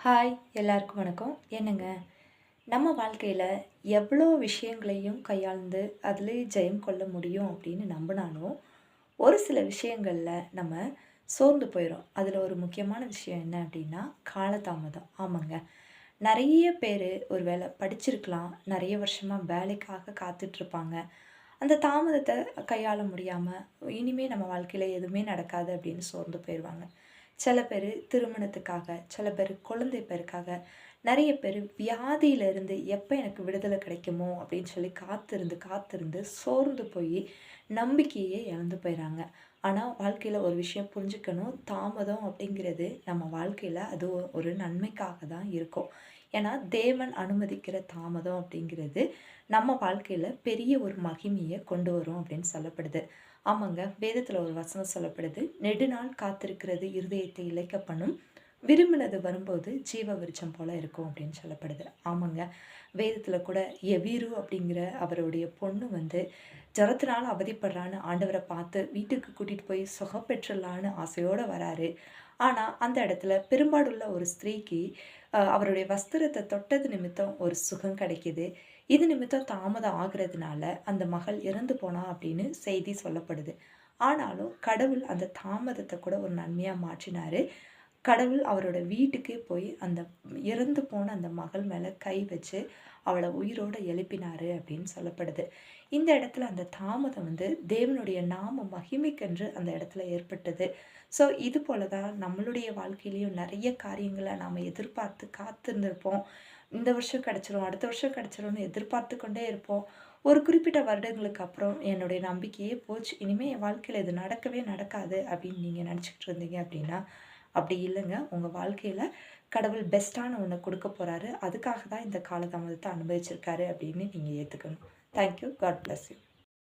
Hi எல்லாருக்கும் வணக்கம். என்னங்க, நம்ம வாழ்க்கையில் எவ்வளோ விஷயங்களையும் கையாண்டு அதில் ஜெயம் கொள்ள முடியும் அப்படின்னு நம்பினாலும் ஒரு சில விஷயங்களில் நம்ம சோர்ந்து போயிடும். அதில் ஒரு முக்கியமான விஷயம் என்ன அப்படின்னா காலதாமதம். ஆமாங்க, நிறைய பேர் ஒரு வேளை படிச்சிருக்கலாம், நிறைய வருஷமாக வேலைக்காக காத்துட்ருப்பாங்க. அந்த தாமதத்தை கையாள முடியாமல் இனிமேல் நம்ம வாழ்க்கையில் எதுவுமே நடக்காது அப்படின்னு சோர்ந்து போயிடுவாங்க. சில பேர் திருமணத்துக்காக, சில பேர் குழந்தை பேருக்காக, நிறைய பேர் வியாதியிலிருந்து எப்போ எனக்கு விடுதலை கிடைக்குமோ அப்படின்னு சொல்லி காத்திருந்து காத்திருந்து சோர்ந்து போய் நம்பிக்கையே இழந்து போயிறாங்க. ஆனால் வாழ்க்கையில் ஒரு விஷயம் புரிஞ்சுக்கணும், தாமதம் அப்படிங்கிறது நம்ம வாழ்க்கையில் அது ஒரு நன்மைக்காக தான் இருக்கும். ஏன்னா தேவன் அனுமதிக்கிற தாமதம் அப்படிங்கிறது நம்ம வாழ்க்கையில் பெரிய ஒரு மகிமையை கொண்டு வரும் அப்படின்னு சொல்லப்படுது. ஆமாங்க, வேதத்தில் ஒரு வசனம் சொல்லப்படுது, நெடுநாள் காத்திருக்கிறது இருதயத்தை இளைக்க பண்ணும், விரும்பினது வரும்போது ஜீவ விருட்சம் போல இருக்கும் அப்படின்னு சொல்லப்படுது. ஆமாங்க, வேதத்தில் கூட எவீரு அப்படிங்கிற அவருடைய பொண்ணு ஜரத்தினால அவதிப்படுறான்னு ஆண்டவரை பார்த்து வீட்டுக்கு கூட்டிகிட்டு போய் சுகப்பெற்றலான்னு ஆசையோடு வராரு. ஆனால் அந்த இடத்துல பெரும்பாடுள்ள ஒரு ஸ்திரீக்கு அவருடைய வஸ்திரத்தை தொட்டது நிமித்தம் ஒரு சுகம் கிடைக்கிது. இது நிமித்தம் தாமதம் ஆகிறதுனால அந்த மகள் இறந்து போனா அப்படின்னு செய்தி சொல்லப்படுது. ஆனாலும் கடவுள் அந்த தாமதத்தை கூட ஒரு நன்மையாக மாற்றினாரு. கடவுள் அவரோட வீட்டுக்கே போய் அந்த இறந்து போன அந்த மகள் மேலே கை வச்சு அவளை உயிரோடு எழுப்பினாரு அப்படின்னு சொல்லப்படுது. இந்த இடத்துல அந்த தாமதம் தேவனுடைய நாம மகிமைக்கென்று அந்த இடத்துல ஏற்பட்டது. ஸோ இது போல தான் நம்மளுடைய வாழ்க்கையிலையும் நிறைய காரியங்களை நாம் எதிர்பார்த்து காத்திருந்திருப்போம். இந்த வருஷம் கிடச்சிரும், அடுத்த வருஷம் கிடச்சிரும்னு எதிர்பார்த்து கொண்டே இருப்போம். ஒரு குறிப்பிட்ட வருடங்களுக்கு அப்புறம் என்னுடைய நம்பிக்கையே போச்சு, இனிமேல் என் வாழ்க்கையில் இது நடக்கவே நடக்காது அப்படின்னு நீங்கள் நினச்சிக்கிட்டு இருந்தீங்க அப்படின்னா அப்படி இல்லைங்க. உங்கள் வாழ்க்கையில் கடவுள் பெஸ்ட்டான ஒன்றை கொடுக்க போகிறாரு. அதுக்காக தான் இந்த காலதாமதத்தை அனுபவிச்சிருக்காரு அப்படின்னு நீங்கள் ஏற்றுக்கணும். தேங்க்யூ. God bless you.